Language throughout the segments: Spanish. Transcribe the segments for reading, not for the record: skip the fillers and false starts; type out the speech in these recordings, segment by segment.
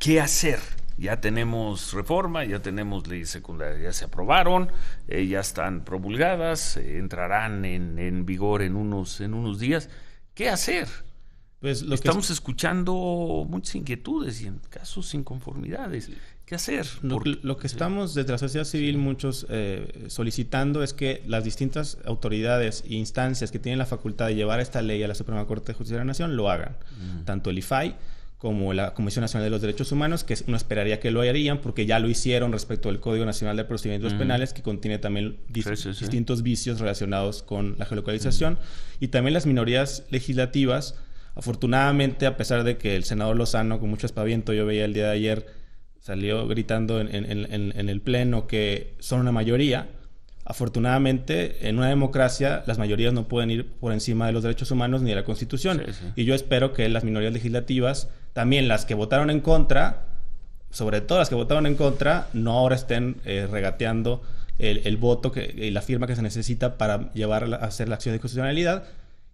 ¿Qué hacer? Ya tenemos reforma, ya tenemos leyes secundarias, ya se aprobaron, ya están promulgadas, entrarán en vigor en unos días. ¿Qué hacer? Pues estamos escuchando muchas inquietudes y en casos inconformidades. ¿Qué hacer? Lo que estamos desde la sociedad civil muchos solicitando es que las distintas autoridades e instancias que tienen la facultad de llevar esta ley a la Suprema Corte de Justicia de la Nación lo hagan. Tanto el IFAI como la Comisión Nacional de los Derechos Humanos, que uno esperaría que lo harían porque ya lo hicieron respecto al Código Nacional de Procedimientos Penales, que contiene también distintos vicios relacionados con la geolocalización, y también las minorías legislativas. Afortunadamente, a pesar de que el senador Lozano, con mucho aspaviento, yo veía el día de ayer, salió gritando en el pleno que son una mayoría. Afortunadamente, en una democracia, las mayorías no pueden ir por encima de los derechos humanos ni de la Constitución. Y yo espero que las minorías legislativas, también las que votaron en contra, sobre todo las que votaron en contra, no ahora estén regateando el voto y la firma que se necesita para llevar a hacer la acción de constitucionalidad.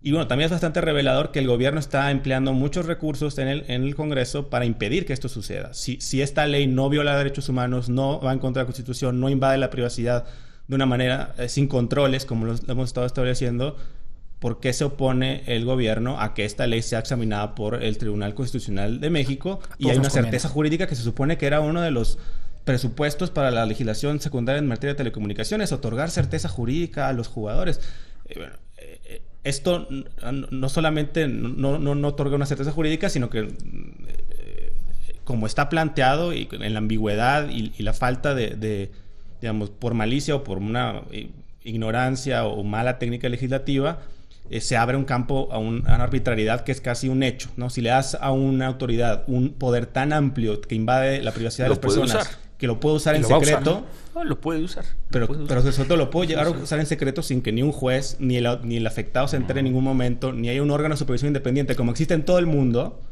Y bueno, también es bastante revelador que el gobierno está empleando muchos recursos en el Congreso para impedir que esto suceda. Si esta ley no viola derechos humanos, no va en contra de la Constitución, no invade la privacidad de una manera sin controles, como lo hemos estado estableciendo, ¿por qué se opone el gobierno a que esta ley sea examinada por el Tribunal Constitucional de México? Y hay una certeza jurídica que se supone que era uno de los presupuestos para la legislación secundaria en materia de telecomunicaciones, otorgar certeza jurídica a los jugadores. Esto no solamente no otorga una certeza jurídica, sino que como está planteado y en la ambigüedad y la falta de digamos, por malicia o por una ignorancia o mala técnica legislativa, se abre un campo a una arbitrariedad que es casi un hecho, ¿no? Si le das a una autoridad un poder tan amplio que invade la privacidad de las personas, que lo puede usar en secreto... Lo puede usar. Pero sobre todo lo puede llegar a usar en secreto sin que ni un juez ni el afectado se entere en ningún momento, ni hay un órgano de supervisión independiente como existe en todo el mundo,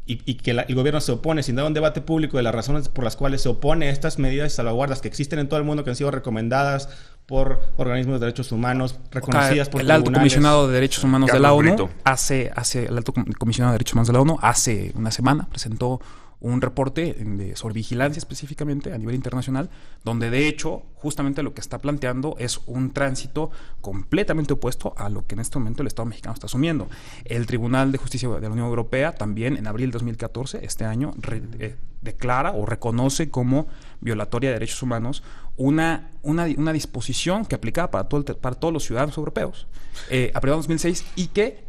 y que el gobierno se opone sin dar un debate público de las razones por las cuales se opone a estas medidas de salvaguardas que existen en todo el mundo, que han sido recomendadas por organismos de derechos humanos, reconocidas por el Alto Comisionado de Derechos Humanos de la ONU el Alto Comisionado de Derechos Humanos de la ONU hace una semana presentó un reporte sobre vigilancia específicamente a nivel internacional, donde de hecho justamente lo que está planteando es un tránsito completamente opuesto a lo que en este momento el Estado mexicano está asumiendo. El Tribunal de Justicia de la Unión Europea también en abril de 2014, este año, declara o reconoce como violatoria de derechos humanos una disposición que aplicaba para todos los ciudadanos europeos, aprobada en 2006 y que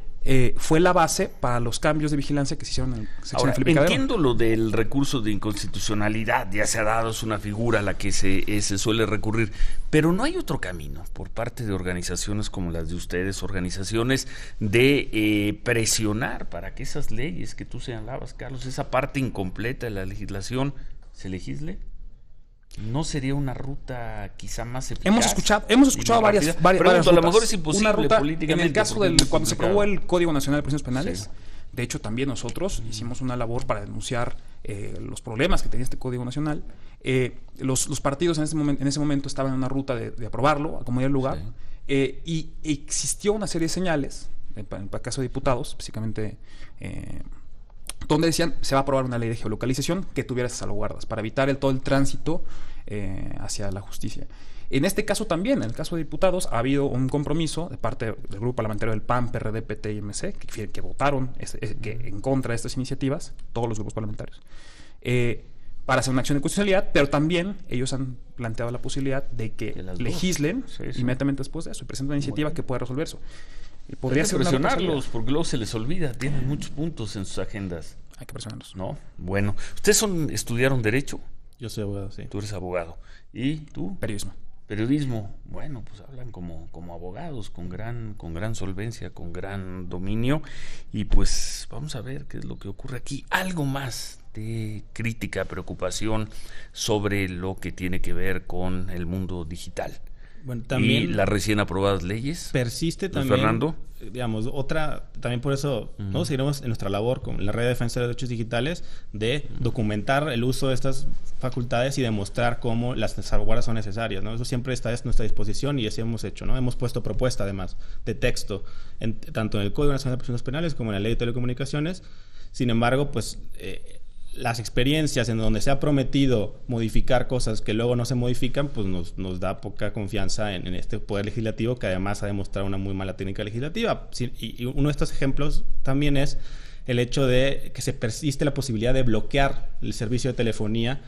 fue la base para los cambios de vigilancia que se hicieron en sección Felipe Calderón. Entiendo lo del recurso de inconstitucionalidad, ya se ha dado, es una figura a la que se suele recurrir, pero no hay otro camino por parte de organizaciones como las de ustedes, organizaciones de presionar para que esas leyes que tú señalabas, Carlos, esa parte incompleta de la legislación, se legisle. ¿No sería una ruta quizá más eficaz? Hemos escuchado varias rutas. A lo mejor es imposible una ruta, políticamente. En el caso cuando se aprobó el Código Nacional de Procedimientos Penales, de hecho también nosotros hicimos una labor para denunciar los problemas que tenía este Código Nacional. Los partidos en ese momento estaban en una ruta de aprobarlo, a como dio lugar, y existió una serie de señales, en el caso de diputados, específicamente... donde decían se va a aprobar una ley de geolocalización que tuviera esas salvaguardas para evitar todo el tránsito hacia la justicia. En este caso también, en el caso de diputados, ha habido un compromiso de parte del grupo parlamentario del PAN, PRD, PT y MC que votaron en contra de estas iniciativas, todos los grupos parlamentarios, para hacer una acción de constitucionalidad, pero también ellos han planteado la posibilidad de que legislen inmediatamente después de eso y presenten una iniciativa que pueda resolver eso. Podría ser presionarlos porque luego se les olvida, tienen muchos puntos en sus agendas. Hay que presionarlos. No, bueno. ¿Ustedes estudiaron Derecho? Yo soy abogado, sí. Tú eres abogado. ¿Y tú? Periodismo. Bueno, pues hablan como abogados, con gran solvencia, con gran dominio. Y pues vamos a ver qué es lo que ocurre aquí. Algo más de crítica, preocupación sobre lo que tiene que ver con el mundo digital. Bueno, también y las recién aprobadas leyes. Persiste también, Fernando. Digamos, también por eso seguiremos en nuestra labor con la Red de Defensa de Derechos Digitales de documentar el uso de estas facultades y demostrar cómo las salvaguardas son necesarias, ¿no? Eso siempre está a nuestra disposición y así hemos hecho, ¿no? Hemos puesto propuesta, además, de texto, tanto en el Código Nacional de Procedimientos Penales como en la Ley de Telecomunicaciones. Sin embargo, pues... las experiencias en donde se ha prometido modificar cosas que luego no se modifican, pues nos da poca confianza en este poder legislativo, que además ha demostrado una muy mala técnica legislativa. Y uno de estos ejemplos también es el hecho de que se persiste la posibilidad de bloquear el servicio de telefonía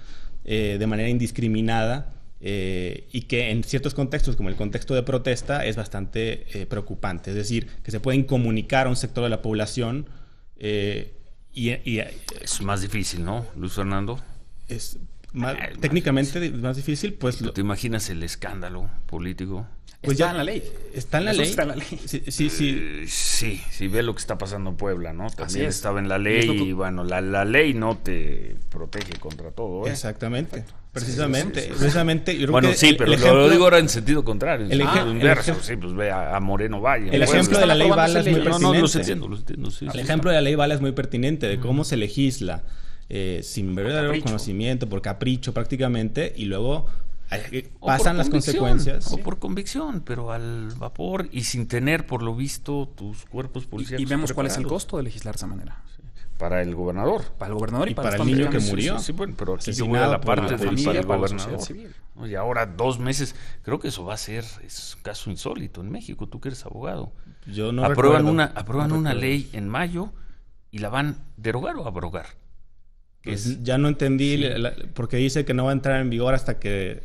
de manera indiscriminada, y que en ciertos contextos, como el contexto de protesta, es bastante preocupante. Es decir, que se puede incomunicar a un sector de la población. Es más difícil, ¿no, Luis Fernando? Es técnicamente más difícil, pues... ¿Te imaginas el escándalo político? Pues está ya en la ley. Está en la ley. Está en la ley. Sí, ve lo que está pasando en Puebla, ¿no? También estaba en la ley y bueno, la ley no te protege contra todo, ¿eh? Exactamente. Precisamente. Yo creo bueno, que sí, pero lo digo ahora en sentido contrario, en sentido inverso. Sí, pues ve a Moreno Valle. El ejemplo de la ley Bala es muy pertinente. No, los entiendo, sí. El ejemplo de la ley Bala es muy pertinente, de cómo se legisla sin verdadero conocimiento, por capricho prácticamente, y luego pasan las consecuencias. O por convicción, pero al vapor y sin tener, por lo visto, tus cuerpos policiales. Y vemos cuál es el costo de legislar de esa manera. Sí. Para el gobernador. Para el gobernador y para el niño que murió. Sí, bueno, pero aquí yo voy a la parte del gobernador. Y ahora 2 meses, creo que eso es un caso insólito en México, tú que eres abogado. Yo no aprueban una ley en mayo y la van a derogar o abrogar. Pues ya no entendí, porque dice que no va a entrar en vigor hasta que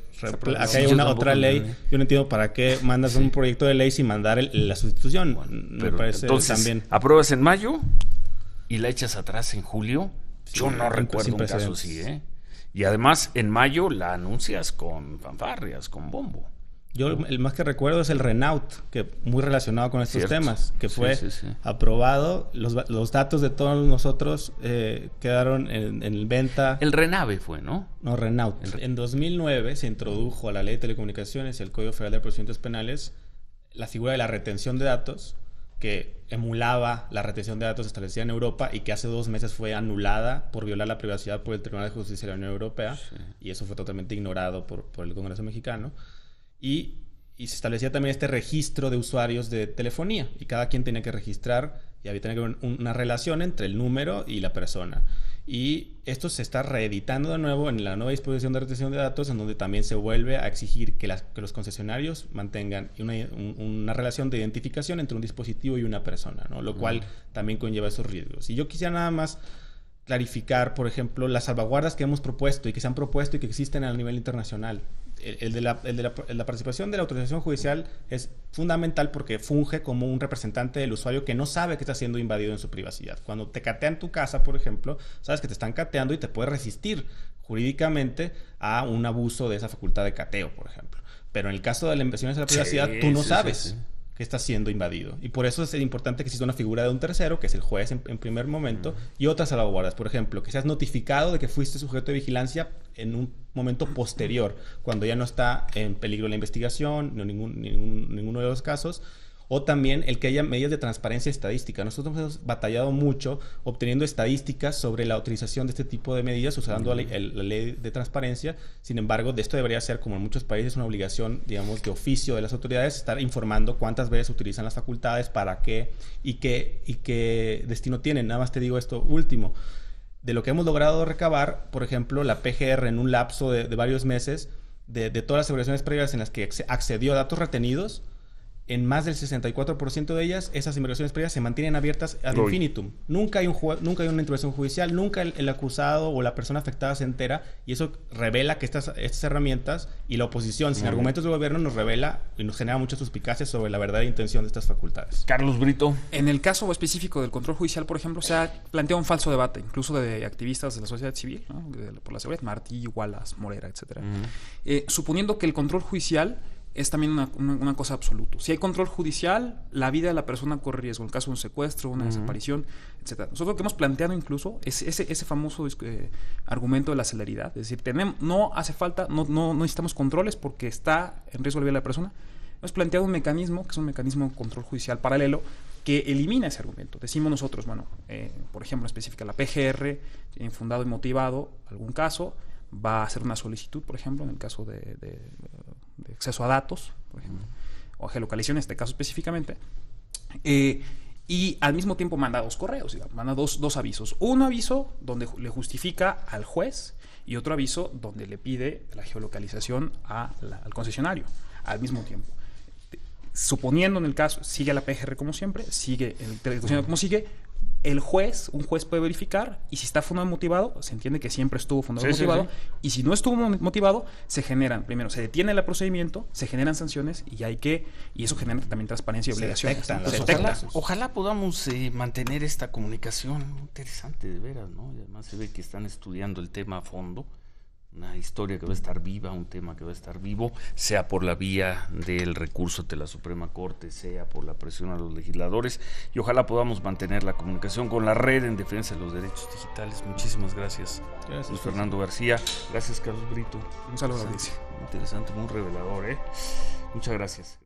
haya otra ley. Yo no entiendo para qué mandas un proyecto de ley sin mandar la sustitución. Me parece entonces, también. Apruebas en mayo y la echas atrás en julio. Yo no recuerdo un caso así, ¿eh? Y además en mayo la anuncias con fanfarrias, con bombo. Yo el más que recuerdo es el Renault, que muy relacionado con estos temas, que fue aprobado. Los datos de todos nosotros quedaron en venta. El Renave fue, ¿no? No, Renault. En 2009 se introdujo a la Ley de Telecomunicaciones y el Código Federal de Procedimientos Penales la figura de la retención de datos, que emulaba la retención de datos establecida en Europa y que hace 2 meses fue anulada por violar la privacidad por el Tribunal de Justicia de la Unión Europea, y eso fue totalmente ignorado por el Congreso mexicano. Y se establecía también este registro de usuarios de telefonía, y cada quien tenía que registrar, y había que haber una relación entre el número y la persona. Y esto se está reeditando de nuevo en la nueva disposición de retención de datos, en donde también se vuelve a exigir que los concesionarios mantengan una relación de identificación entre un dispositivo y una persona, ¿no? Lo cual también conlleva esos riesgos. Y yo quisiera nada más clarificar, por ejemplo, las salvaguardas que hemos propuesto y que se han propuesto y que existen a nivel internacional. El de la participación de la autorización judicial es fundamental porque funge como un representante del usuario que no sabe que está siendo invadido en su privacidad. Cuando te catean tu casa, por ejemplo, sabes que te están cateando y te puedes resistir jurídicamente a un abuso de esa facultad de cateo, por ejemplo. Pero en el caso de las invasiones a la privacidad, tú no sabes que está siendo invadido. Y por eso es importante que exista una figura de un tercero, que es el juez en primer momento, y otras salvaguardas. Por ejemplo, que seas notificado de que fuiste sujeto de vigilancia en un momento posterior, cuando ya no está en peligro la investigación, no ninguno de los casos. O también el que haya medidas de transparencia estadística. Nosotros hemos batallado mucho obteniendo estadísticas sobre la utilización de este tipo de medidas usando la ley de transparencia. Sin embargo, de esto debería ser, como en muchos países, una obligación, digamos, de oficio de las autoridades, estar informando cuántas veces utilizan las facultades, para qué y qué destino tienen. Nada más te digo esto último. De lo que hemos logrado recabar, por ejemplo, la PGR en un lapso de varios meses, de todas las evaluaciones previas en las que accedió a datos retenidos, en más del 64% de ellas, esas investigaciones previas se mantienen abiertas ad infinitum. Nunca hay una intervención judicial, nunca el acusado o la persona afectada se entera, y eso revela que estas herramientas y la oposición sin argumentos del gobierno nos revela y nos genera muchas suspicacias sobre la verdadera intención de estas facultades. Carlos Brito. En el caso específico del control judicial, por ejemplo, se ha planteado un falso debate, incluso de activistas de la sociedad civil, ¿no? Por la seguridad, Martí, Wallace, Morera, etc. Suponiendo que el control judicial es también una cosa absoluta. Si hay control judicial, la vida de la persona corre riesgo. En el caso de un secuestro, una desaparición, etc. Nosotros lo que hemos planteado incluso es ese famoso argumento de la celeridad. Es decir, no hace falta, no necesitamos controles porque está en riesgo la vida de la persona. Hemos planteado un mecanismo, que es un mecanismo de control judicial paralelo, que elimina ese argumento. Decimos nosotros, por ejemplo, específica la PGR, infundado y motivado algún caso, va a hacer una solicitud, por ejemplo, en el caso de acceso a datos, por ejemplo, o geolocalización, en este caso específicamente, Y al mismo tiempo manda 2 correos, digamos, manda dos avisos. Un aviso donde le justifica al juez y otro aviso donde le pide la geolocalización al concesionario al mismo tiempo. Suponiendo en el caso, sigue la PGR como siempre, sigue el concesionario como sigue, un juez puede verificar, y si está fundado y motivado, se entiende que siempre estuvo fundado y motivado, y si no estuvo motivado, primero se detiene el procedimiento, se generan sanciones, y eso genera también transparencia y obligaciones. Ojalá podamos mantener esta comunicación interesante, de veras, ¿no? Y además se ve que están estudiando el tema a fondo. Una historia que va a estar viva, un tema que va a estar vivo, sea por la vía del recurso ante la Suprema Corte, sea por la presión a los legisladores, y ojalá podamos mantener la comunicación con la Red en Defensa de los Derechos Digitales. Muchísimas gracias. Luis Fernando García. Gracias, Carlos Brito. Un saludo a la audiencia. Interesante, muy revelador, ¿eh? Muchas gracias.